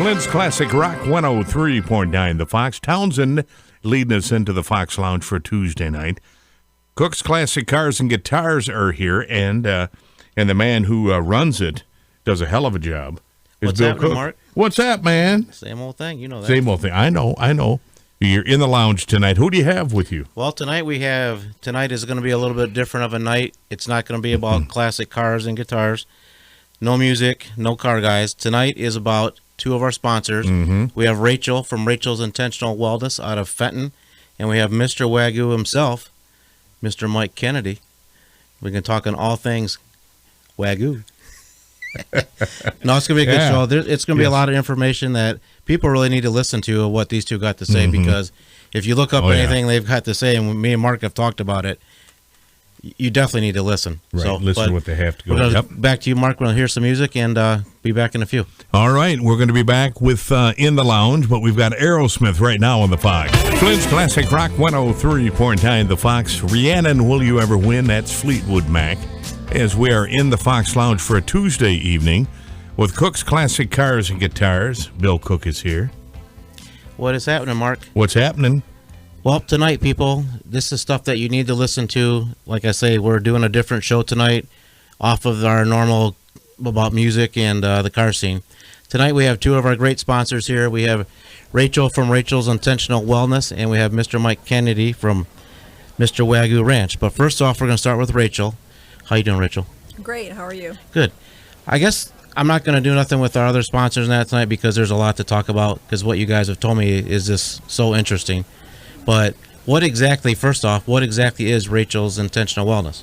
Flint's Classic Rock 103.9 The Fox. Townsend leading us into the Fox Lounge for Tuesday night. Cook's Classic Cars and Guitars are here, and the man who runs it does a hell of a job. What's happening, Mark? What's up, man? Same old thing, you know that. Same old thing. I know. You're in the lounge tonight. Who do you have with you? Well, tonight is going to be a little bit different of a night. It's not going to be about classic cars and guitars. No music, no car guys. Tonight is about two of our sponsors. We have Rachel from Rachel's Intentional Wellness out of Fenton, and we have Mr. Wagyu himself, Mr. Mike Kennedy. We can talk on all things Wagyu. No, it's going to be a good show. It's going to be a lot of information that people really need to listen to of what these two got to say, because if you look up anything they've got to say, and me and Mark have talked about it, you definitely need to listen. Right, so, listen to what they have to go. Back to you, Mark. We'll hear some music and be back in a few. All right, we're going to be back with In the Lounge, but we've got Aerosmith right now on the Fox. Flint's Classic Rock 103.9 The Fox. Rhiannon, Will You Ever Win? That's Fleetwood Mac. As we are in the Fox Lounge for a Tuesday evening with Cook's Classic Cars and Guitars. Bill Cook is here. What is happening, Mark? What's happening? Well, tonight, people, this is stuff that you need to listen to. Like I say, we're doing a different show tonight off of our normal about music and the car scene. Tonight, we have two of our great sponsors here. We have Rachel from Rachel's Intentional Wellness, and we have Mr. Mike Kennedy from Mr. Wagyu Ranch. But first off, we're going to start with Rachel. How you doing, Rachel? Great. How are you? Good. I guess I'm not going to do nothing with our other sponsors and that tonight because there's a lot to talk about, because what you guys have told me is just so interesting. But first off, what exactly is Rachel's Intentional Wellness?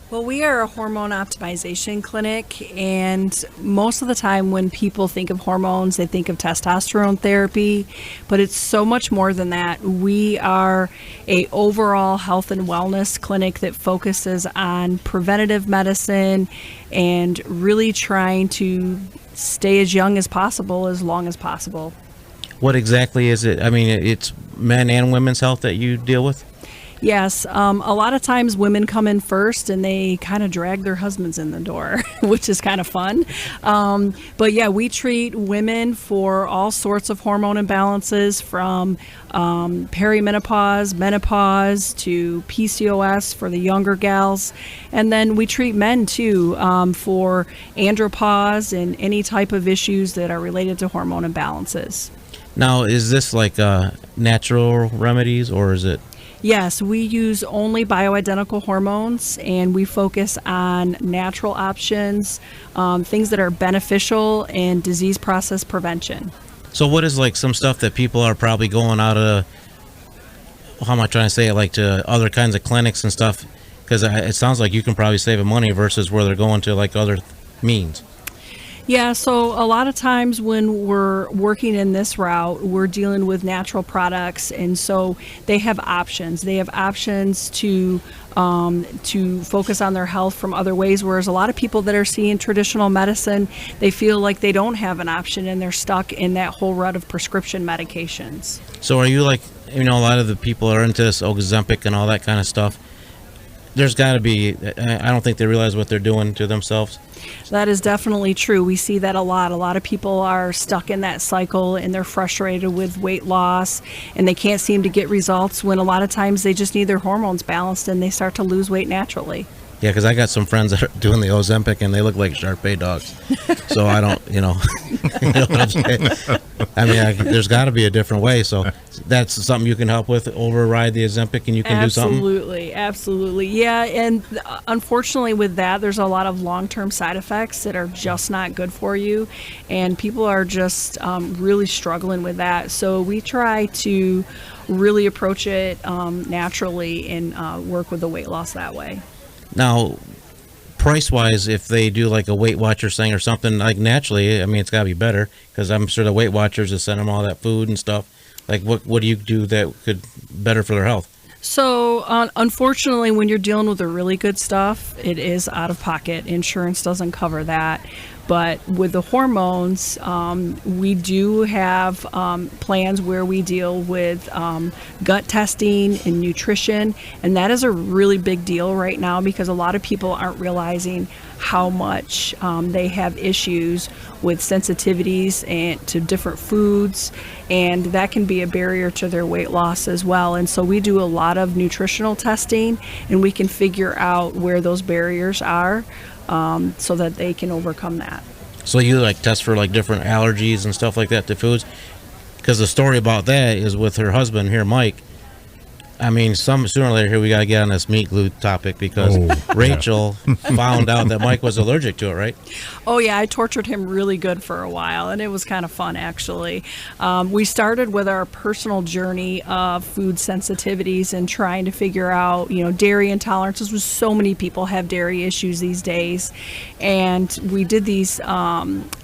Well, we are a hormone optimization clinic, and most of the time when people think of hormones, they think of testosterone therapy, but it's so much more than that. We are a overall health and wellness clinic that focuses on preventative medicine and really trying to stay as young as possible, as long as possible. What exactly is it? I mean, it's men and women's health that you deal with? Yes. A lot of times women come in first and they kind of drag their husbands in the door, which is kind of fun. But yeah, we treat women for all sorts of hormone imbalances, from perimenopause, menopause, to PCOS for the younger gals. And then we treat men too for andropause and any type of issues that are related to hormone imbalances. Now, is this like natural remedies, or is it? Yes, we use only bioidentical hormones, and we focus on natural options, things that are beneficial and disease process prevention. So what is like some stuff that people are probably going out of, how am I trying to say it, like to other kinds of clinics and stuff? Because it sounds like you can probably save money versus where they're going to like other means. Yeah, so a lot of times when we're working in this route, we're dealing with natural products, and so they have options. They have options to focus on their health from other ways, whereas a lot of people that are seeing traditional medicine, they feel like they don't have an option, and they're stuck in that whole rut of prescription medications. So are you like, a lot of the people are into this Ozempic and all that kind of stuff. There's got to be, I don't think they realize what they're doing to themselves. That is definitely true. We see that a lot. A lot of people are stuck in that cycle, and they're frustrated with weight loss, and they can't seem to get results, when a lot of times they just need their hormones balanced and they start to lose weight naturally. Yeah, because I got some friends that are doing the Ozempic, and they look like Shar-Pei dogs. So I don't, you know what I'm saying? There's got to be a different way. So that's something you can help with, override the Ozempic, and you can do something? Absolutely. Yeah, and unfortunately with that, there's a lot of long-term side effects that are just not good for you, and people are just really struggling with that. So we try to really approach it naturally and work with the weight loss that way. Now, price-wise, if they do like a Weight Watchers thing or something, like naturally, it's got to be better, because I'm sure the Weight Watchers is sending them all that food and stuff. Like, what do you do that could better for their health? So, unfortunately, when you're dealing with the really good stuff, it is out of pocket. Insurance doesn't cover that. But with the hormones, we do have plans where we deal with gut testing and nutrition, and that is a really big deal right now because a lot of people aren't realizing how much they have issues with sensitivities and to different foods, and that can be a barrier to their weight loss as well. And so we do a lot of nutritional testing, and we can figure out where those barriers are so that they can overcome that. So you like test for like different allergies and stuff like that to foods? Because the story about that is with her husband here, Mike. I mean, sooner or later here we got to get on this meat glue topic because Rachel found out that Mike was allergic to it, right? Oh yeah, I tortured him really good for a while, and it was kind of fun actually. We started with our personal journey of food sensitivities and trying to figure out, dairy intolerances. So many people have dairy issues these days, and we did these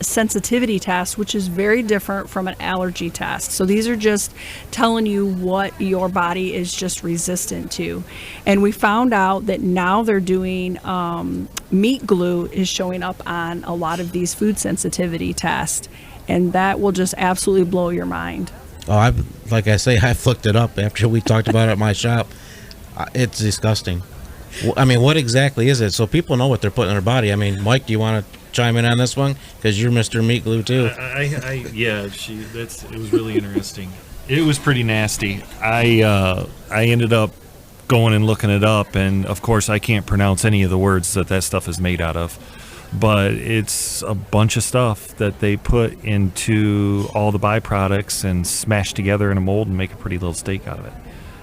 sensitivity tests, which is very different from an allergy test. So these are just telling you what your body is just resistant to. And we found out that now they're doing meat glue is showing up on a lot of these food sensitivity tests, and that will just absolutely blow your mind. Oh, like I say, I flicked it up after we talked about it at my shop. It's disgusting. I mean, what exactly is it? So people know what they're putting in their body. I mean, Mike, do you want to chime in on this one? Because you're Mr. Meat Glue too. It was really interesting. It was pretty nasty. I ended up going and looking it up, and of course I can't pronounce any of the words that stuff is made out of, but it's a bunch of stuff that they put into all the byproducts and smash together in a mold and make a pretty little steak out of it.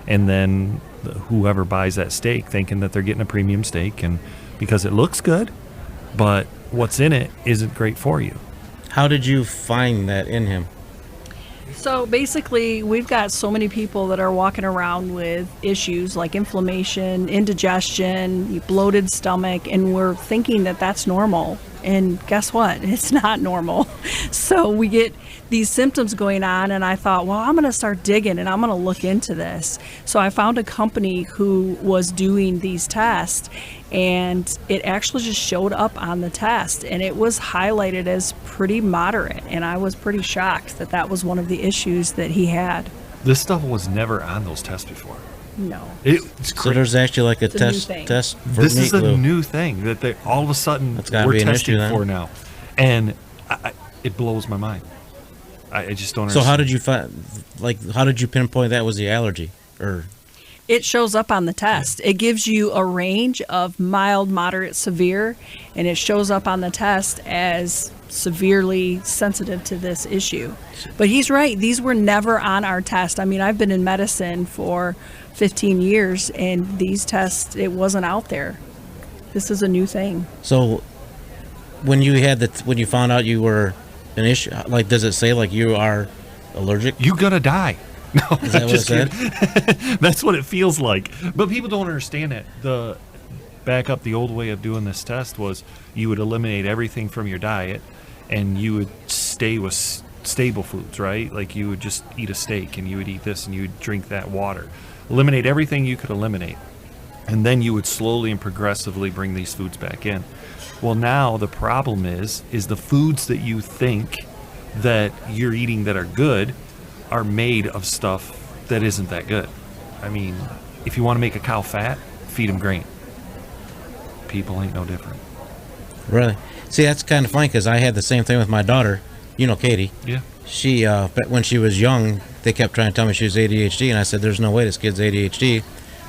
And then whoever buys that steak thinking that they're getting a premium steak, and because it looks good, but what's in it isn't great for you. How did you find that in him? So basically, we've got so many people that are walking around with issues like inflammation, indigestion, bloated stomach, and we're thinking that that's normal. And guess what? It's not normal. So we get these symptoms going on, and I thought, well, I'm going to start digging and I'm going to look into this. So I found a company who was doing these tests, and it actually just showed up on the test, and it was highlighted as pretty moderate, and I was pretty shocked that that was one of the issues that he had. This stuff was never on those tests before. No. It's So there's actually like a It's a test new thing. test for This meat is a glue. new thing that they all of a sudden That's gotta we're be an testing issue then. for now, and it blows my mind. I just don't. So understand. how did you find? Like, how did you pinpoint that was the allergy? Or It shows up on the test. It gives you a range of mild, moderate, severe, and it shows up on the test as severely sensitive to this issue. But he's right. These were never on our test. I mean, I've been in medicine for 15 years, and these tests, it wasn't out there. This is a new thing. so when you found out you were an issue, like, does it say like you are allergic? You're gonna die? No, Is that what it just said? kidding. That's what it feels like. But people don't understand it. The old way of doing this test was you would eliminate everything from your diet, and you would stay with stable foods, right? Like you would just eat a steak, and you would eat this, and you would drink that water. Eliminate everything you could eliminate, and then you would slowly and progressively bring these foods back in. Well, now the problem is the foods that you think that you're eating that are good are made of stuff that isn't that good. I mean, if you want to make a cow fat, feed them grain. People ain't no different. Really? See, that's kind of funny because I had the same thing with my daughter. You know, Katie. Yeah. She, when she was young, they kept trying to tell me she was ADHD, and I said, "There's no way this kid's ADHD."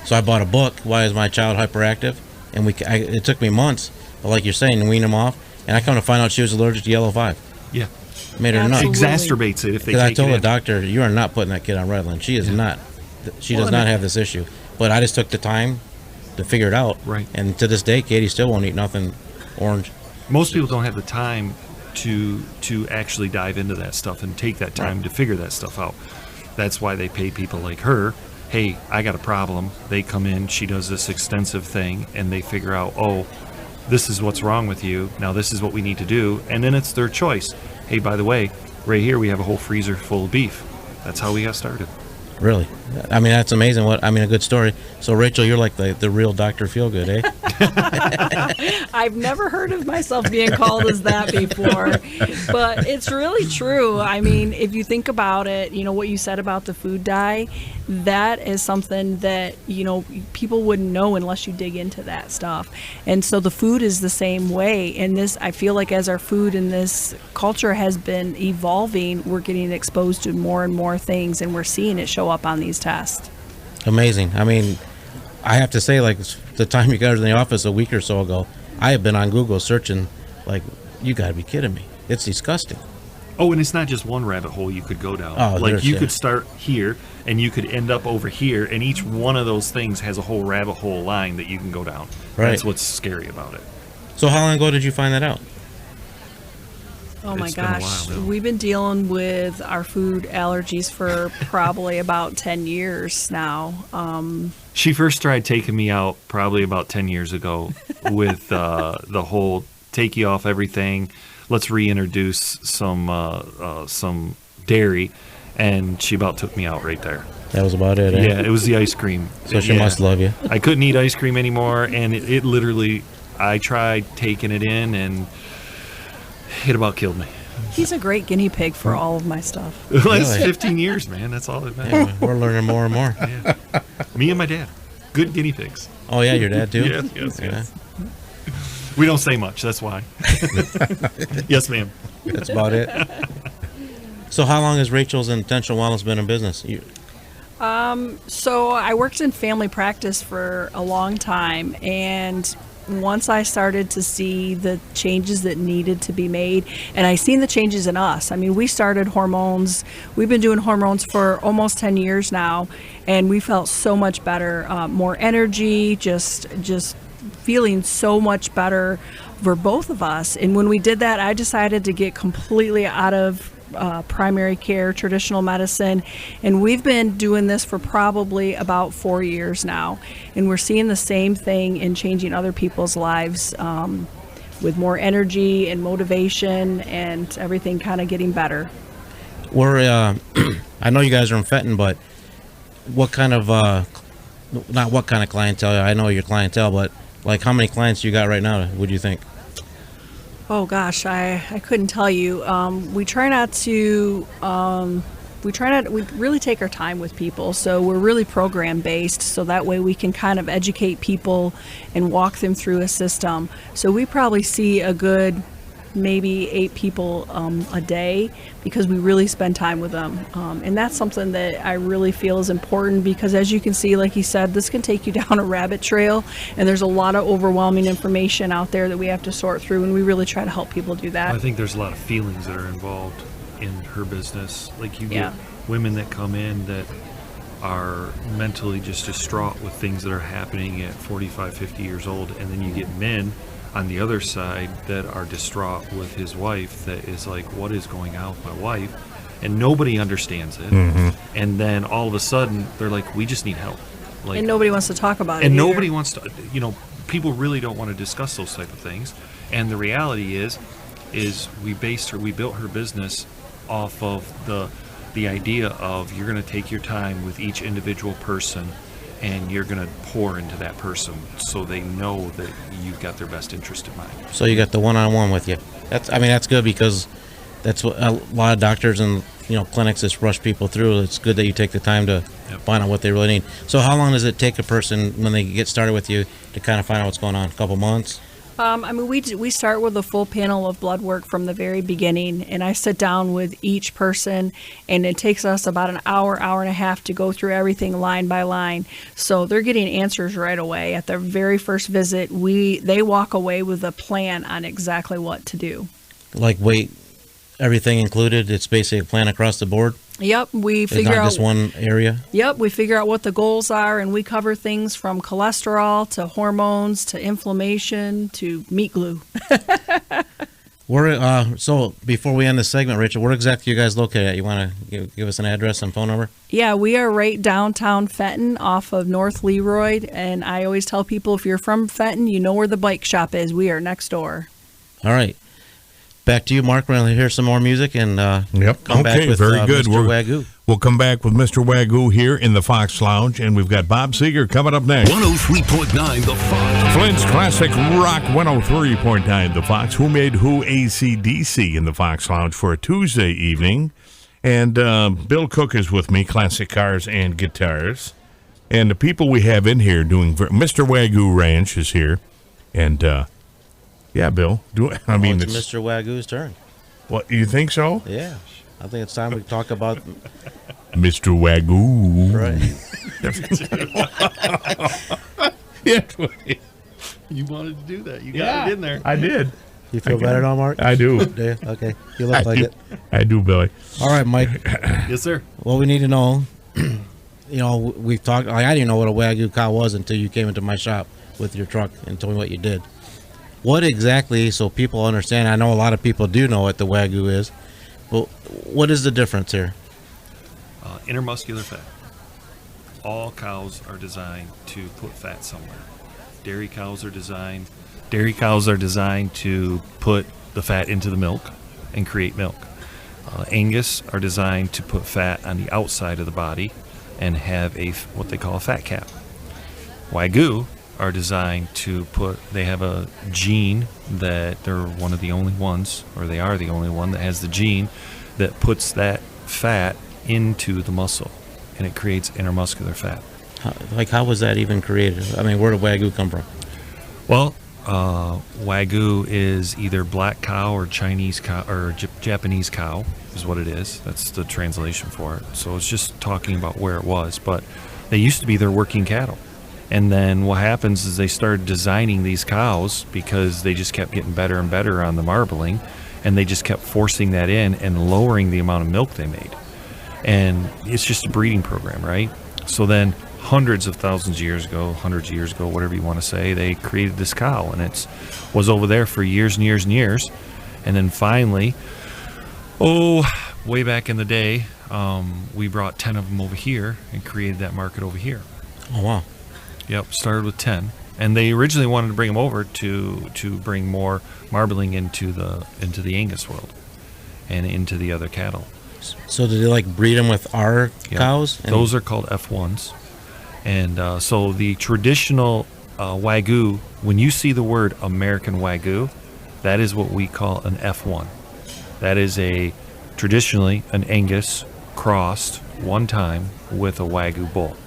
So I bought a book, "Why Is My Child Hyperactive?" And it took me months, but like you're saying, to wean them off. And I come to find out she was allergic to yellow 5. Yeah. Made her nuts. Absolutely. Exacerbates it if they Because I take told it the in. doctor, "You are not putting that kid on Redland. She is not. She does not have this issue." But I just took the time to figure it out. Right. And to this day, Katie still won't eat nothing orange. Most people don't have the time to actually dive into that stuff and take that time to figure that stuff out. That's why they pay people like her. Hey, I got a problem. They come in, she does this extensive thing, and they figure out, oh, this is what's wrong with you. Now this is what we need to do. And then it's their choice. Hey, by the way, right here we have a whole freezer full of beef. That's how we got started. Really? I mean, that's amazing. A good story. So, Rachel, you're like the real Dr. Feelgood, eh? I've never heard of myself being called as that before, but it's really true. I mean, if you think about it, what you said about the food dye, that is something that, people wouldn't know unless you dig into that stuff. And so the food is the same way. And I feel like as our food in this culture has been evolving, we're getting exposed to more and more things, and we're seeing it show up on these tests. Amazing. I mean, I have to say, like, the time you guys were in the office a week or so ago, I have been on Google searching, like, you got to be kidding me. It's disgusting. Oh, and it's not just one rabbit hole you could go down. Oh, like, you could start here, and you could end up over here, and each one of those things has a whole rabbit hole line that you can go down. Right. That's what's scary about it. So how long ago did you find that out? Oh my It's been a gosh. while now. We've been dealing with our food allergies for probably about 10 years now. She first tried taking me out probably about 10 years ago with the whole take you off everything. Let's reintroduce some dairy, and she about took me out right there. That was about it, eh? Yeah, it was the ice cream. So she Yeah. must love you. I couldn't eat ice cream anymore, and it literally, I tried taking it in, and it about killed me. He's a great guinea pig for all of my stuff. It's Really? 15 years, man. That's all it Yeah, matters. we're learning more and more. Yeah. Me and my dad, good guinea pigs. Oh, yeah, your dad, too? Yes. Yeah. We don't say much. That's why. Yes, ma'am. That's about it. So how long has Rachel's Intentional Wellness been in business? So I worked in family practice for a long time, and once I started to see the changes that needed to be made, and I seen the changes in us. I mean, we started hormones. We've been doing hormones for almost 10 years now, and we felt so much better, more energy, just feeling so much better for both of us. And when we did that, I decided to get completely out of primary care, traditional medicine, and we've been doing this for probably about 4 years now, and we're seeing the same thing in changing other people's lives, with more energy and motivation and everything kind of getting better. We're, I know you guys are in Fenton, but what kind of, not what kind of clientele, I know your clientele, but like how many clients you got right now, would you think? Oh gosh, I couldn't tell you. We try not to, we really take our time with people. So we're really program based. So that way we can kind of educate people and walk them through a system. So we probably see a good, maybe 8 people a day, because we really spend time with them. And that's something that I really feel is important, because as you can see, like you said, this can take you down a rabbit trail, and there's a lot of overwhelming information out there that we have to sort through, and we really try to help people do that. I think there's a lot of feelings that are involved in her business. Like, you Yeah. get women that come in that are mentally just distraught with things that are happening at 45, 50 years old, and then you get men on the other side that are distraught with his wife, that is like, what is going on with my wife? And nobody understands it. And then all of a sudden they're like, we just need help. Like, And nobody wants to talk about it. and either. nobody wants to, people really don't want to discuss those type of things. And the reality is we built her business off of the idea of, you're going to take your time with each individual person, and you're going to pour into that person so they know that you've got their best interest in mind. So you got the one-on-one with you. That's good, because that's what a lot of doctors and clinics just rush people through. It's good that you take the time to find out what they really need. So how long does it take a person when they get started with you to kind of find out what's going on? A couple months? We start with a full panel of blood work from the very beginning, and I sit down with each person, and it takes us about an hour, hour and a half to go through everything line by line. So they're getting answers right away. At their very first visit, they walk away with a plan on exactly what to do. Like weight, everything included? It's basically a plan across the board? Yep, we It's figure not out. just one area? Yep, we figure out what the goals are, and we cover things from cholesterol to hormones to inflammation to meat glue. So before we end this segment, Rachel, where exactly are you guys located at? You want to give us an address and phone number? Yeah, we are right downtown Fenton off of North Leroy, and I always tell people, if you're from Fenton, you know where the bike shop is. We are next door. All right. Back to you, Mark. We're going to hear some more music and Yep. come back Okay, with very good. Mr. Wagyu. We'll come back with Mr. Wagyu here in the Fox Lounge, and we've got Bob Seger coming up next. 103.9 The Fox. Flint's Classic Rock 103.9 The Fox. Who Made Who AC/DC in the Fox Lounge for a Tuesday evening. And Bill Cook is with me, Classic Cars and Guitars. And the people we have in here doing... Mr. Wagyu Ranch is here. And, yeah, Bill. It's Mr. Wagyu's turn. What, you think so? Yeah. I think it's time we talk about... Mr. Wagyu. Right. Yeah. You wanted to do that. You got it in there. I did. You feel better now, Mark? I do. Do you? Okay. You look like it. I do, Billy. All right, Mike. Yes, sir. What we need to know, we've talked... I didn't know what a Wagyu cow was until you came into my shop with your truck and told me what you did. What exactly, so people understand, I know a lot of people do know what the Wagyu is, but what is the difference here? Intermuscular fat. All cows are designed to put fat somewhere. Dairy cows are designed to put the fat into the milk and create milk. Angus are designed to put fat on the outside of the body and have what they call a fat cap. Wagyu are designed to they have a gene that they're one of the only ones, or they are the only one that has the gene that puts that fat into the muscle, and it creates intermuscular fat. How was that even created? I mean, where did Wagyu come from? Well, Wagyu is either black cow or Chinese cow or Japanese cow is what it is. That's the translation for it. So it's just talking about where it was, but they used to be their working cattle. And then what happens is they started designing these cows because they just kept getting better and better on the marbling, and they just kept forcing that in and lowering the amount of milk they made. And it's just a breeding program, right? So then hundreds of years ago, whatever you want to say, they created this cow, and it was over there for years and years and years. And then finally, way back in the day, we brought 10 of them over here and created that market over here. Oh, wow. Yep, started with 10. And they originally wanted to bring them over to bring more marbling into the Angus world and into the other cattle. So did they breed them with our cows? Those are called F1s. And so the traditional Wagyu, when you see the word American Wagyu, that is what we call an F1. That is traditionally an Angus crossed one time with a Wagyu bull.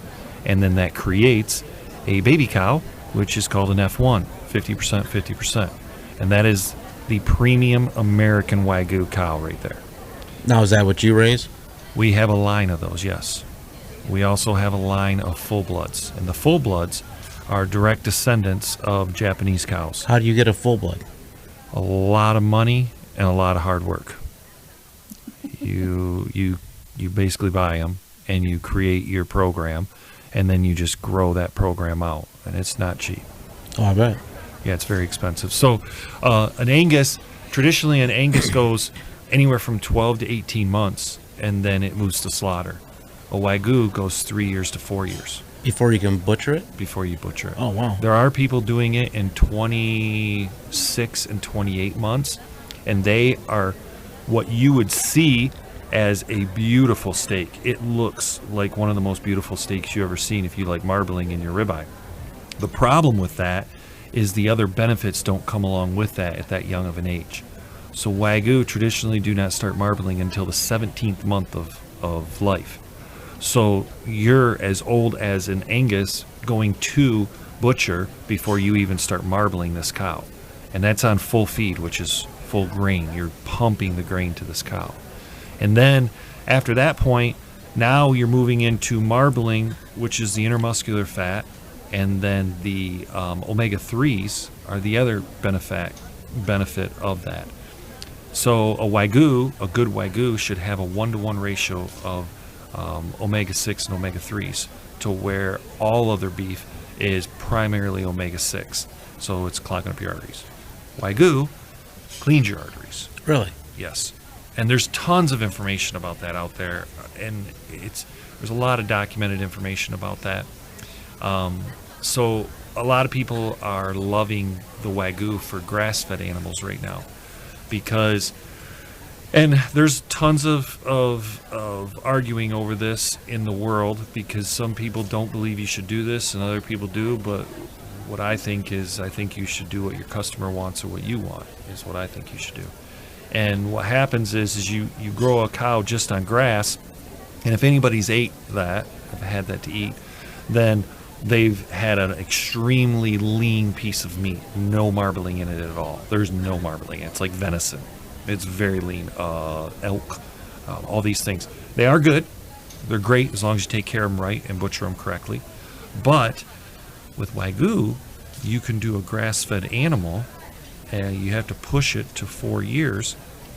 And then that creates a baby cow, which is called an F1, 50%, 50%. And that is the premium American Wagyu cow right there. Now, is that what you raise? We have a line of those, yes. We also have a line of full-bloods. And the full-bloods are direct descendants of Japanese cows. How do you get a full-blood? A lot of money and a lot of hard work. You basically buy them, and you create your program, and then you just grow that program out, and it's not cheap. Oh, I bet. Yeah, it's very expensive. So traditionally an Angus goes anywhere from 12 to 18 months, and then it moves to slaughter. A Wagyu goes 3 years to 4 years. Before you can butcher it? Before you butcher it. Oh, wow. There are people doing it in 26 and 28 months, and they are what you would see as a beautiful steak. It looks like one of the most beautiful steaks you've ever seen if you like marbling in your ribeye. The problem with that is the other benefits don't come along with that at that young of an age. So Wagyu traditionally do not start marbling until the 17th month of life. So you're as old as an Angus going to butcher before you even start marbling this cow. And that's on full feed, which is full grain. You're pumping the grain to this cow. And then after that point, now you're moving into marbling, which is the intermuscular fat, and then the omega-3s are the other benefit of that. So a good Wagyu should have a 1-to-1 ratio of omega-6 and omega-3s to where all other beef is primarily omega-6. So it's clogging up your arteries. Wagyu cleans your arteries. Really? Yes. And there's tons of information about that out there, and there's a lot of documented information about that. So a lot of people are loving the Wagyu for grass-fed animals right now because And there's tons of arguing over this in the world because some people don't believe you should do this and other people do. But what I think is, I think you should do what your customer wants or what you want is what I think you should do. And what happens is you grow a cow just on grass, and if anybody's ate that, if had that to eat, then they've had an extremely lean piece of meat, no marbling in it at all. There's no marbling. It's like venison. It's very lean. Elk, all these things. They are good. They're great as long as you take care of them right and butcher them correctly. But with Wagyu, you can do a grass-fed animal, and you have to push it to 4 years,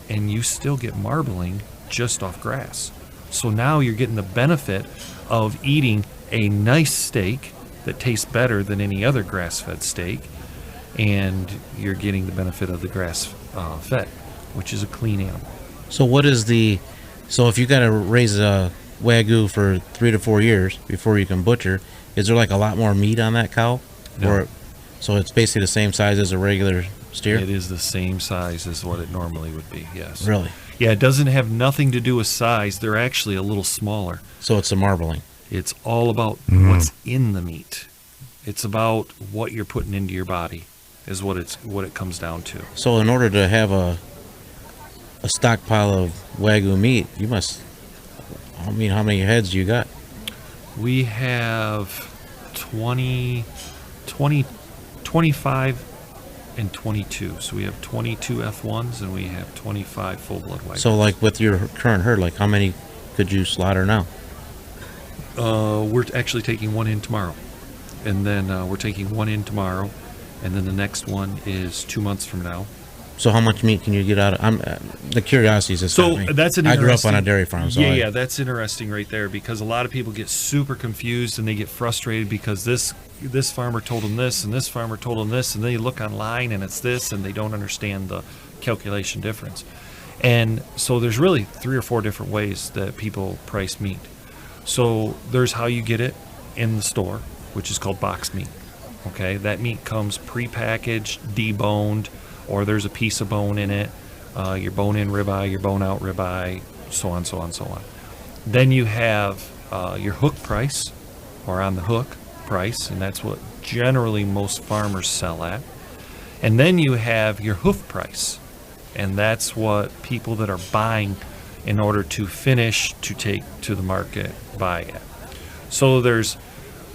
and you still get marbling just off grass. So now you're getting the benefit of eating a nice steak that tastes better than any other grass-fed steak, and you're getting the benefit of the grass-fed, which is a clean animal. So so if you got to raise a Wagyu for 3 to 4 years before you can butcher, is there like a lot more meat on that cow? No. Or so it's basically the same size as a regular steer? It is the same size as what it normally would be, yes. Really? Yeah, it doesn't have nothing to do with size. They're actually a little smaller. So it's the marbling. It's all about what's in the meat. It's about what you're putting into your body is what it comes down to. So in order to have a stockpile of Wagyu meat, you must, how many heads do you got? We have 25 and 22. So we have 22 F1s and we have 25 full-blood Wagyus. So like with your current herd, like how many could you slaughter now? We're actually taking one in tomorrow. And then we're taking one in tomorrow. And then the next one is 2 months from now. So how much meat can you get out of? The curiosity is just So got me. that's an I grew up on interesting- a dairy farm. So Yeah, that's interesting right there because a lot of people get super confused and they get frustrated because this farmer told them this and this farmer told them this, and then you look online and it's this, and they don't understand the calculation difference. And so there's really 3 or 4 different ways that people price meat. So there's how you get it in the store, which is called boxed meat. Okay, that meat comes prepackaged, deboned, or there's a piece of bone in it, your bone-in ribeye, your bone-out ribeye, so on, so on, so on. Then you have your hook price, or on the hook price, and that's what generally most farmers sell at. And then you have your hoof price, and that's what people that are buying in order to finish to take to the market buy at. So there's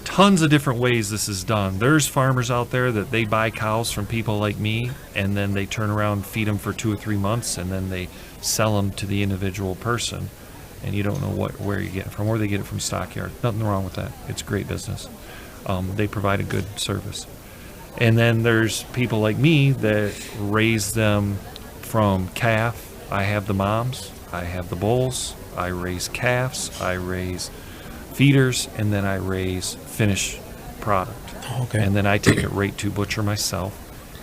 tons of different ways this is done. There's farmers out there that they buy cows from people like me, and then they turn around, feed them for 2 or 3 months, and then they sell them to the individual person, and you don't know where you get it from, or they get it from stockyard. Nothing wrong with that. It's great business. They provide a good service. And then there's people like me that raise them from calf. I have the moms, I have the bulls, I raise calves, I raise feeders, and then I raise finished product. Okay. And then I take it right to butcher myself.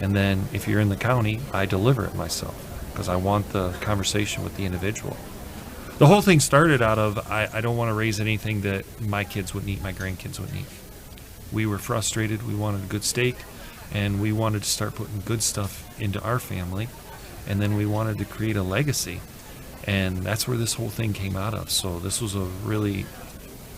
And then if you're in the county, I deliver it myself because I want the conversation with the individual. The whole thing started out of I don't want to raise anything that my kids wouldn't eat, my grandkids wouldn't eat. We were frustrated. We wanted a good steak, and we wanted to start putting good stuff into our family. And then we wanted to create a legacy. And that's where this whole thing came out of. So this was a really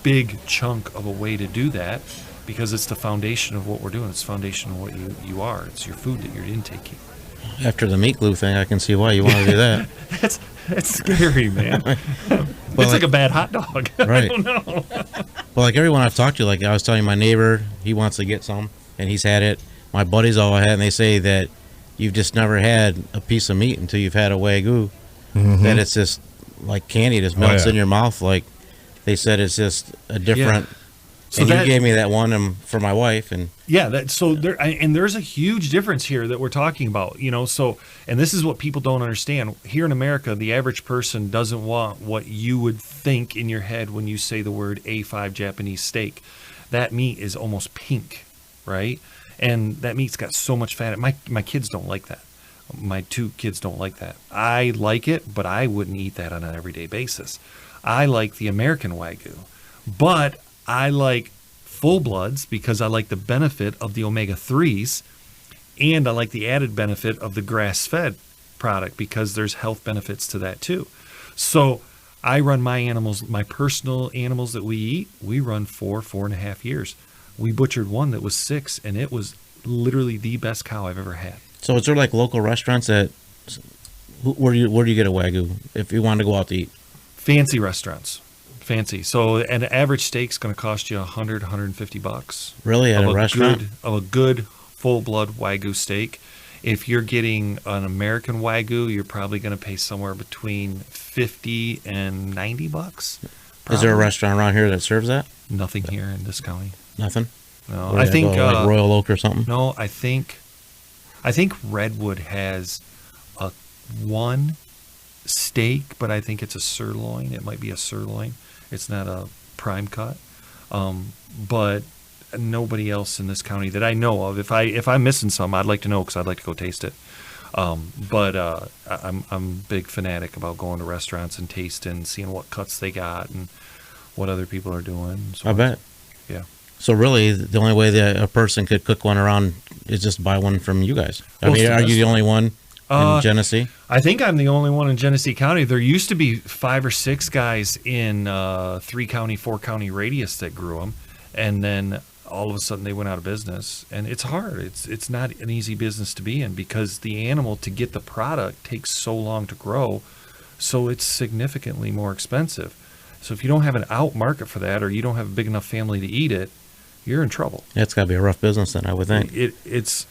big chunk of a way to do that because it's the foundation of what we're doing. It's the foundation of what you are. It's your food that you're intaking. After the meat glue thing, I can see why you want to do that. That's scary, man. It's like a bad hot dog. Right. I don't know. Well, like everyone I've talked to, like I was telling my neighbor, he wants to get some, and he's had it. My buddies all had, and they say that you've just never had a piece of meat until you've had a Wagyu. That it's just like candy, just melts in your mouth. Like they said, it's just a different. So and that- you gave me that one for my wife, and Yeah, there's a huge difference here that we're talking about, so, and this is what people don't understand. Here in America, the average person doesn't want what you would think in your head when you say the word A5 Japanese steak. That meat is almost pink, right? And that meat's got so much fat. My kids don't like that. My 2 kids don't like that. I like it, but I wouldn't eat that on an everyday basis. I like the American Wagyu, but I like full bloods because I like the benefit of the omega-3s, and I like the added benefit of the grass-fed product because there's health benefits to that too. So I run my animals, my personal animals that we eat, we run 4.5 years. We butchered one that was 6, and it was literally the best cow I've ever had. So is there like local restaurants that where do you get a Wagyu if you want to go out to eat? Fancy restaurants. Fancy. So an average steak's going to cost you $100-$150. Really, at a restaurant? Of a good full-blood Wagyu steak. If you're getting an American Wagyu, you're probably going to pay somewhere between $50 and $90. Is there a restaurant around here that serves that? Nothing here in this county. Nothing. No, Or I they think go, like Royal Oak or something. No, I think Redwood has a one steak, but I think it's a sirloin. It might be a sirloin. It's not a prime cut. But nobody else in this county that I know of. If I'm missing some, I'd like to know because I'd like to go taste it. But I'm a big fanatic about going to restaurants and tasting, seeing what cuts they got and what other people are doing. So I bet. Yeah. So really, the only way that a person could cook one around is just buy one from you guys. I mean, are you the only one in Genesee? I think I'm the only one in Genesee County. There used to be 5 or 6 guys in 3-county, 4-county radius that grew them, and then all of a sudden they went out of business. And it's hard. It's not an easy business to be in because the animal, to get the product, takes so long to grow, so it's significantly more expensive. So if you don't have an out market for that, or you don't have a big enough family to eat it, you're in trouble. It's got to be a rough business then, I would think. It's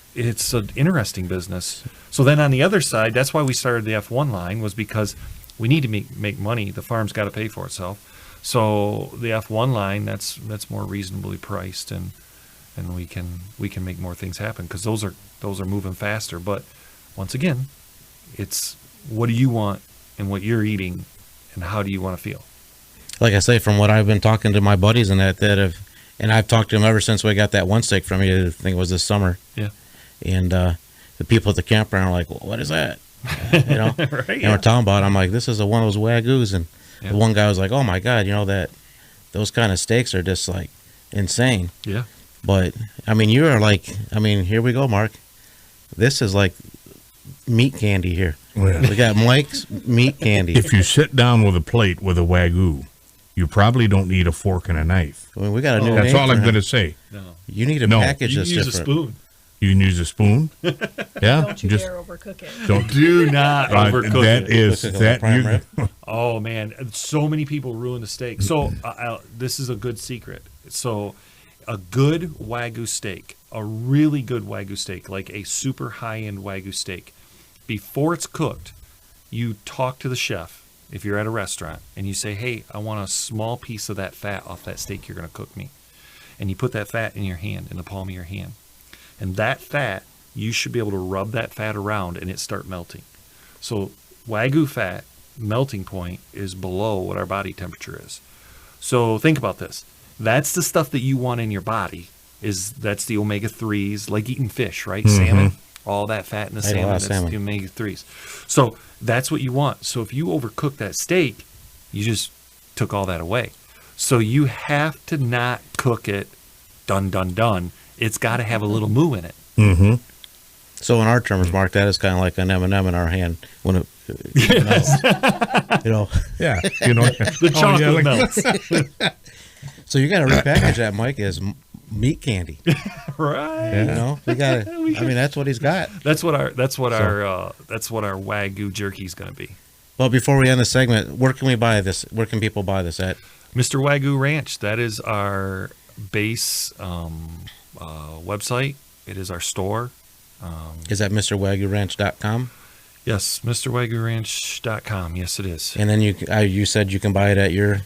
an interesting business. So then on the other side, that's why we started the F1 line, was because we need to make money. The farm's got to pay for itself. So the F1 line, that's more reasonably priced, and we can make more things happen because those are moving faster. But once again, it's what do you want and what you're eating, and how do you want to feel? Like I say, from what I've been talking to my buddies and and I've talked to them ever since we got that one steak from you. I think it was this summer. Yeah. And the people at the campground are like, well, "What is that?" You know. Right, and yeah. we're talking about it. I'm like, "This is one of those Wagyus," and Yeah. the one guy was like, "Oh my God, those kind of steaks are just like insane." Yeah. But I mean, you are like, here we go, Mark. This is like meat candy here. Yeah. We got Mike's meat candy. If you sit down with a plate with a Wagyu, you probably don't need a fork and a knife. I mean, we got a new That's name all for I'm him. going to say. No. You need to No. package You this use different. a spoon. You can use a spoon. Yeah. Don't you dare overcook it. Don't Do not overcook that it. is Cook it on that prime you. rib. Oh man, so many people ruin the steak. So this is a good secret. So a good Wagyu steak, a really good Wagyu steak, like a super high-end Wagyu steak, before it's cooked, you talk to the chef if you're at a restaurant and you say, "Hey, I want a small piece of that fat off that steak you're going to cook me." And you put that fat in your hand, in the palm of your hand. And that fat, you should be able to rub that fat around and it start melting. So Wagyu fat melting point is below what our body temperature is. So think about this. That's the stuff that you want in your body. That's the omega-3s, like eating fish, right? Salmon, all that fat in the I ate a lot salmon, of that's salmon. the omega-3s. So that's what you want. So if you overcook that steak, you just took all that away. So you have to not cook it done. It's got to have a little moo in it. Mm-hmm. So in our terms, Mark, that is kind of like an M&M in our hand when it, you know. Yeah. You know. The chocolate melts. So you got to repackage that, Mike, as meat candy. Right. You know, we got to. I mean, that's what he's got. That's what our Wagyu jerky is going to be. Well, before we end the segment, where can we buy this? Where can people buy this at? Mr. Wagyu Ranch. That is our base website. It is our store. Is that MrWagyuRanch.com? Yes, MrWagyuRanch.com. Yes, it is. And then you said you can buy it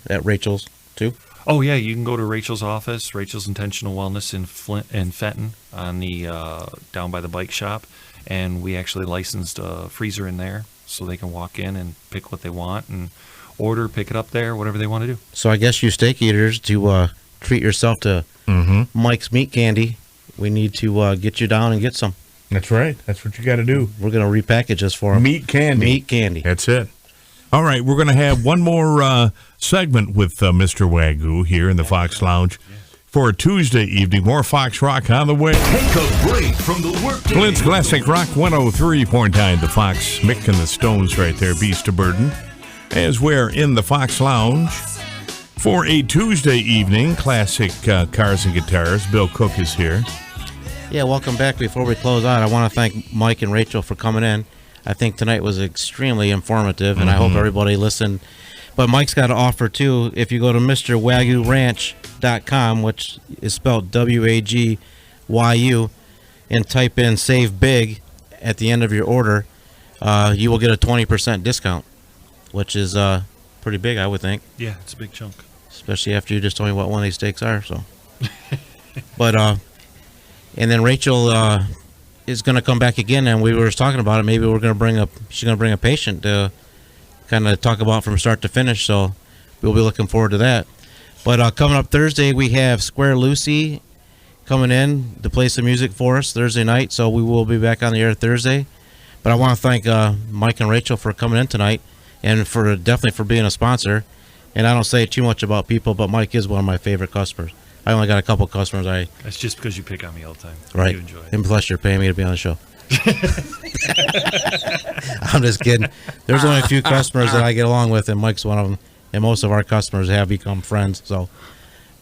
at Rachel's too. Oh yeah, you can go to Rachel's office, Rachel's Intentional Wellness in Flint and Fenton, on the down by the bike shop, and we actually licensed a freezer in there, so they can walk in and pick what they want and order, pick it up there, whatever they want to do. So I guess you steak eaters, to treat yourself to Mike's meat candy, we need to get you down and get some. That's right. That's what you got to do. We're going to repackage this for him. Meat candy. Meat candy. That's it. All right, we're going to have one more segment with Mr. Wagyu here in the Fox Lounge. for Tuesday evening. More Fox Rock on the way. Take a break from the workday. Flint's Classic Rock 103.9 The Fox. Mick and the Stones right there, Beast of Burden. As we're in the Fox Lounge for a Tuesday evening, classic cars and guitars. Bill Cook is here. Yeah, welcome back. Before we close out, I want to thank Mike and Rachel for coming in. I think tonight was extremely informative, and I hope everybody listened. But Mike's got an offer, too. If you go to MrWagyuRanch.com, which is spelled W-A-G-Y-U, and type in Save Big at the end of your order, you will get a 20% discount, which is pretty big, I would think, Yeah, it's a big chunk. especially after you just told me what one of these steaks are. So, but and then Rachel is going to come back again, and we were just talking about it. Maybe she's going to bring a patient to kind of talk about from start to finish. So we'll be looking forward to that. But coming up Thursday, we have Square Lucy coming in to play some music for us Thursday night. So we will be back on the air Thursday. But I want to thank Mike and Rachel for coming in tonight, and definitely for being a sponsor. And I don't say too much about people, but Mike is one of my favorite customers. I only got a couple customers That's just because you pick on me all the time. right. You enjoy it. And plus, you're paying me to be on the show. I'm just kidding. There's only a few customers that I get along with, and Mike's one of them. And most of our customers have become friends. So,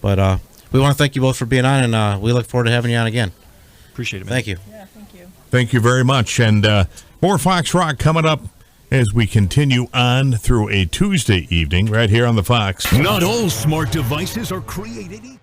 but we want to thank you both for being on, and we look forward to having you on again. Appreciate it, man. Thank you. Yeah, thank you. Thank you very much. And more Fox Rock coming up as we continue on through a Tuesday evening right here on the Fox. Not all smart devices are created equal.